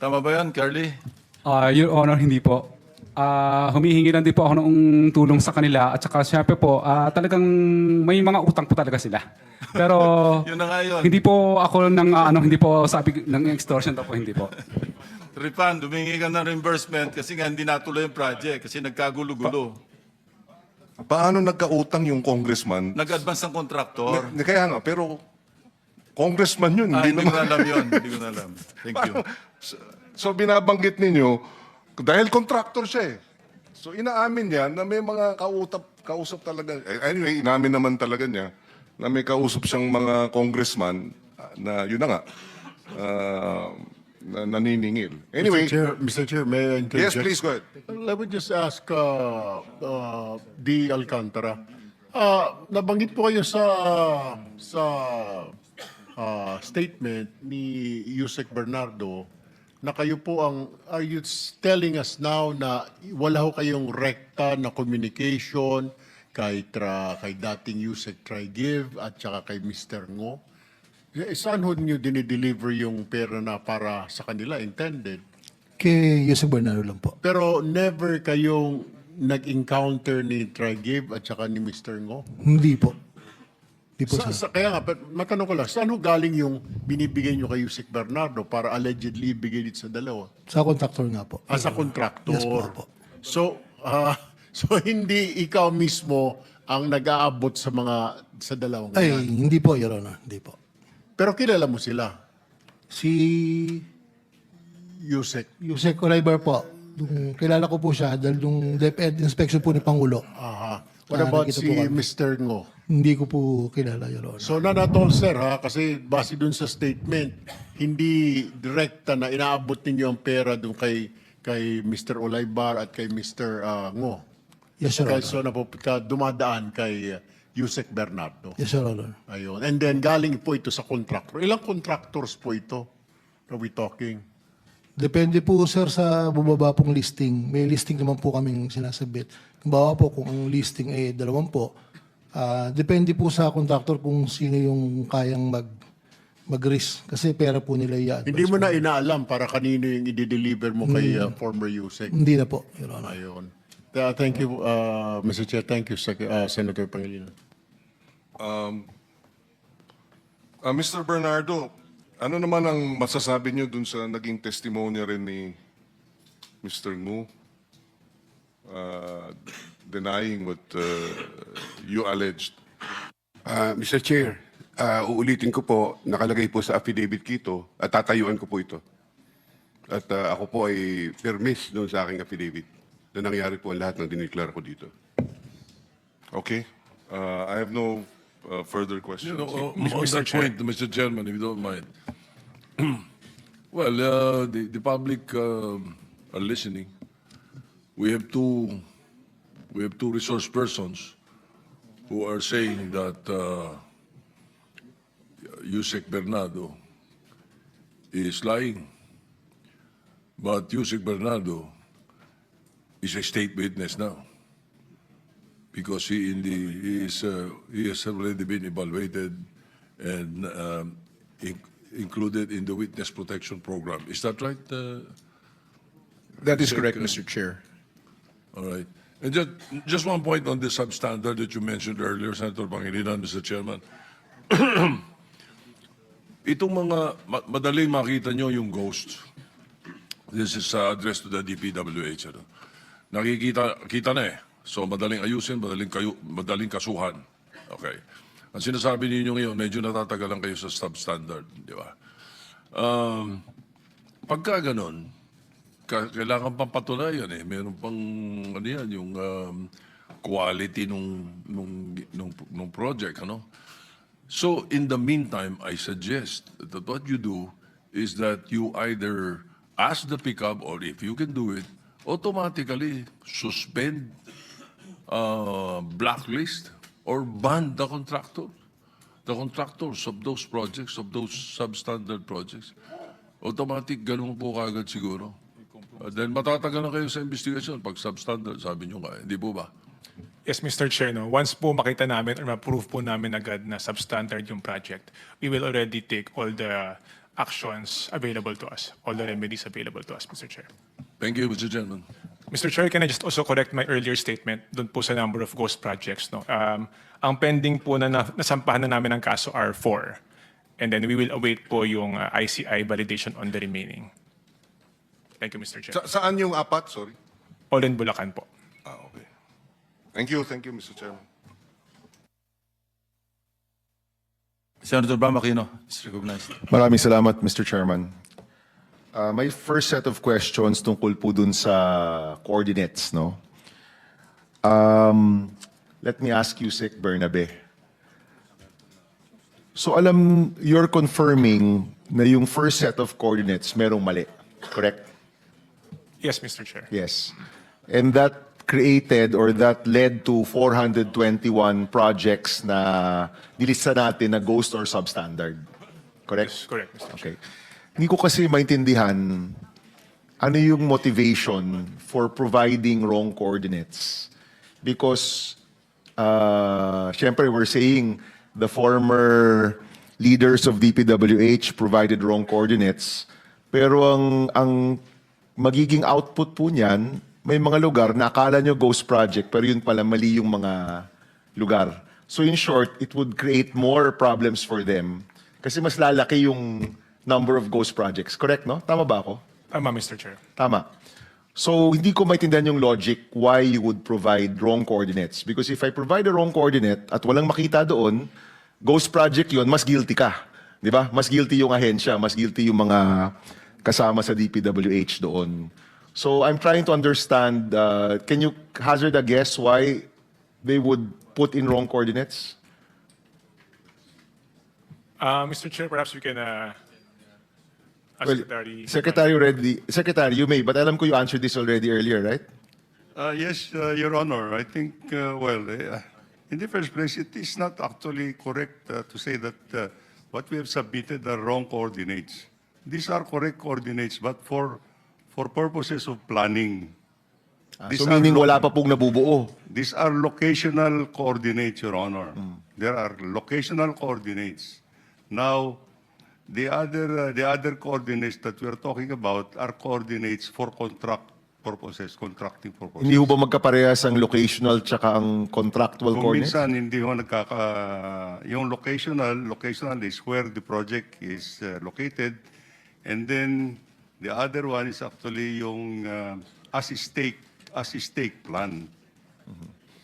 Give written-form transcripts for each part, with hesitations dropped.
Tama ba yan, Carly? Your Honor, hindi po. Humihingi lang din po ako ng tulong sa kanila at saka syempre po, talagang may mga utang po talaga sila. Pero Yun na nga yun. hindi po ako hindi po sabi ng extortion po, hindi po. Refund, humingi ka ng reimbursement kasi nga hindi natuloy yung project kasi nagkagulo-gulo. Paano nagkautang yung congressman? Nag-advance ng kontraktor. Kaya nga, pero congressman yun. Hindi ko naman. na alam yun. Hindi ko na alam. Thank you. So binabanggit ninyo, dahil contractor siya eh. So inaamin niya na may mga kausap talaga. Anyway, inamin naman talaga niya na may kausap siyang mga congressman na yun na nga, na naniningil. Anyway, Mr. Chair, may I interject? yes, please go ahead. Let me just ask D. Alcantara. Nabanggit po kayo sa statement ni Yusek Bernardo na kayo po are you telling us now na wala ho kayong rekta na communication kay dating Yusek Trigive at saka kay Mr. Ngo? Saan ho niyo dinideliver yung pera na para sa kanila intended? Kay Yusek Bernardo lang po. Pero never kayong nag-encounter ni Trigive at saka ni Mr. Ngo? Hindi po. Hindi po, sir. Kaya nga, matanong ko lang, saan ho galing yung binibigay nyo kay Yusek Bernardo para allegedly ibigay dito sa dalawa? Sa contractor nga po. Sa kontraktor. Yes po. So, so hindi ikaw mismo ang nag-aabot sa dalawang Ay, yan. hindi po, Your Honor. Hindi po. Pero kilala mo sila, Si Yusek. Yusek Olaibar po, kilala ko po siya dahil yung DepEd inspection po ni Pangulo. Aha. What about nakikita si po kami. Mr. Ngo? Hindi ko po kilala, Your Honor. So not at all, sir, kasi base dun sa statement, hindi direkta na inaabot ninyo ang pera dun kay Mr. Olaibar at kay Mr. Ngo. Yes, Your Kaya Honor. so dumadaan kay Yusek Bernardo. Yes, Your Honor. Ayun. And then galing po ito sa contractor. Ilang contractors po ito? Are we talking? Depende po, sir, sa bumaba pong listing. May listing naman po kaming sinasabit. Kung bawa po, kung ang listing ay 20, depende po sa contractor kung sino yung kayang mag-risk. Kasi pera po nila i-advance. Hindi mo na inaalam para kanino yung i-deliver mo kay former Yusek. Hindi na po, Your Honor. Ayun. Thank you, Mr. Chair. Thank you, Senator Pangilinan. Mr. Bernardo, ano naman ang masasabi niyo dun sa naging testimonya rin ni Mr. Ngu? Denying what you alleged. Mr. Chair, uulitin ko po, nakalagay po sa affidavit kito at tatayuan ko po ito. At ako po ay permis doon sa aking affidavit na nangyari po ang lahat ng dineklara ko dito. Okay. I have no further questions. On that point, Mr. Chairman, if you don't mind. Well, the public are listening. We have two resource persons who are saying that Yusek Bernardo is lying. But Yusek Bernardo is a state witness now because he has already been evaluated and included in the witness protection program. Is that right? That is correct, Mr. Chair. All right. And just one point on the substandard that you mentioned earlier, Senator Pangilinan, Mr. Chairman. Itong mga madaling makita nyo yung ghosts. This is addressed to the DPWH. Ano? Kita na eh. So madaling ayusin, madaling kasuhan. Okay. Ang sinasabi ninyo ngayon, medyo natatagalan kayo sa substandard, di ba? Pagka ganun, kailangan pang patunayan eh. Meron pang ano yan, yung quality nung project, ano? So in the meantime, I suggest that what you do is that you either ask the pickup or if you can do it, automatically suspend, blacklist, or ban the contractors of those projects, of those substandard projects. Automatic, ganun po kagad siguro. Then matatagal na kayo sa investigation pag substandard, sabi nyo nga, hindi po ba? Yes, Mr. Chair, no? Once po makita namin or ma-prove po namin agad na substandard yung project, we will already take all the actions available to us, all the remedies available to us, Mr. Chair. Thank you, Mr. Chairman. Mr. Chair, can I just also correct my earlier statement dun po sa number of ghost projects? No? Ang pending po na nasampahan na namin ng kaso are 4. And then we will await po yung ICI validation on the remaining. Thank you, Mr. Chair. Saan yung apat? Sorry. All in Bulacan po. Okay. Thank you, Mr. Chairman. Senator Bam Aquino is recognized. Maraming salamat, Mr. Chairman. My first set of questions tungkol po dun sa coordinates, no? Let me ask you, Sec Bernabe. So you're confirming na yung first set of coordinates merong mali, correct? Yes, Mr. Chair. Yes. And that created or that led to 421 projects na nilista natin na ghost or substandard. Correct? Yes, correct, Mr. Chair. Okay. Hindi ko kasi maintindihan ano yung motivation for providing wrong coordinates. Because, syempre, we're saying the former leaders of DPWH provided wrong coordinates. Pero ang magiging output po niyan, may mga lugar na akala nyo ghost project, pero yun pala mali yung mga lugar. So in short, it would create more problems for them kasi mas lalaki yung number of ghost projects. Correct, no? Tama ba ako? Tama, Mr. Chair. Tama. So hindi ko maintindihan yung logic why you would provide wrong coordinates. Because if I provide a wrong coordinate at walang makita doon, ghost project yun, mas guilty ka. Di ba? Mas guilty yung ahensya, mas guilty yung mga kasama sa DPWH doon. So I'm trying to understand, can you hazard a guess why they would put in wrong coordinates? Mr. Chair, perhaps we can ask Well, Secretary. Secretary, you may, but alam ko you answered this already earlier, right? Yes, Your Honor. I think, in the first place, it is not actually correct to say that what we have submitted are wrong coordinates. These are correct coordinates, but for purposes of planning. So meaning wala pa pong nabubuo. These are locational coordinates, Your Honor. There are locational coordinates. Now, the other coordinates that we're talking about are coordinates for contracting purposes. Hindi ho ba magkaparehas ang locational tsaka ang contractual Kung coordinates? minsan hindi ho yung locational is where the project is located, and then the other one is actually yung as stake plan.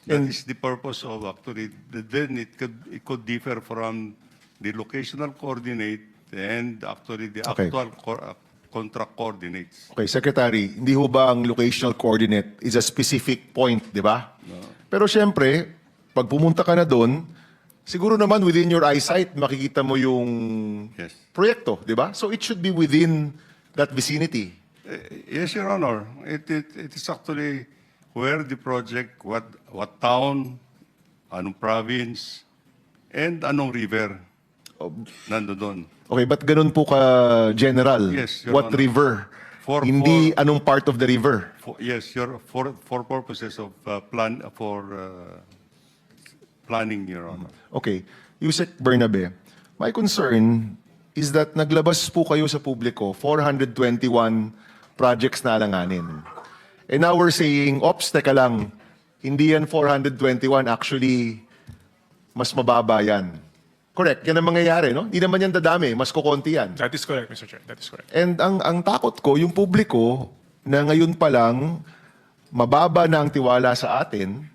That is the purpose of actually. Then it could differ from the locational coordinate and actually the Okay. actual contract coordinates. Okay, Secretary, hindi ho ba ang locational coordinate is a specific point, di ba? Pero syempre, pag pumunta ka na doon, siguro naman within your eyesight, makikita mo yung Yes. proyekto, di ba? So it should be within that vicinity. Yes, Your Honor. It is actually where the project, what town, anong province, and anong river nandoon. Okay, but ganun po ka general? Yes, Your What Honor. river? Hindi anong part of the river? Yes, for purposes of planning, Your Honor. Okay. Yusek Bernabe, my concern is that naglabas po kayo sa publiko 421 projects na alanganin. And now we're saying, ops, teka lang, hindi yan 421, actually, mas mababa yan. Correct, yan ang mangyayari, no? Hindi naman yan dadami, mas kukonti yan. That is correct, Mr. Chair. That is correct. And ang takot ko, yung publiko na ngayon pa lang mababa na ang tiwala sa atin,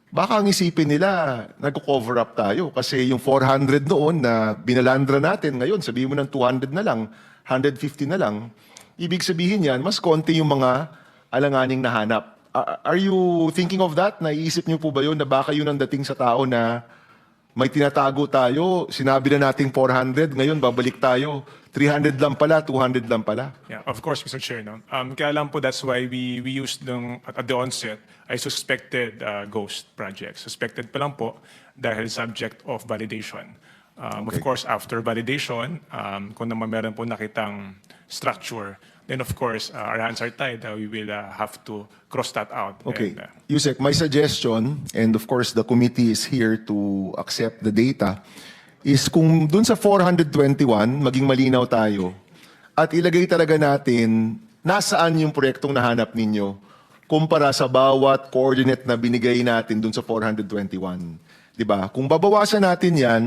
baka ang isipin nila, nag-cover up tayo. Kasi yung 400 noon na binalandra natin, ngayon sabihin mo ng 200 na lang, 150 na lang, ibig sabihin yan, mas konti yung mga alanganing nahanap. Are you thinking of that? Naiisip niyo po ba yun na baka yun ang dating sa tao na may tinatago tayo, sinabi na nating 400, ngayon babalik tayo, 300 lang pala, 200 lang pala. Yeah, of course, Mr. Chair. No? Kaya lang po, that's why we used at the onset, I suspected ghost projects. Suspected pa lang po dahil subject of validation. Of course, after validation, kung naman meron po nakitang structure, then of course, our hands are tied. We will have to cross that out. Okay. And, Yusek, my suggestion, and of course the committee is here to accept the data, is kung dun sa 421, maging malinaw tayo, at ilagay talaga natin nasaan yung proyektong nahanap ninyo kumpara sa bawat coordinate na binigay natin dun sa 421. Diba? Kung babawasan natin yan,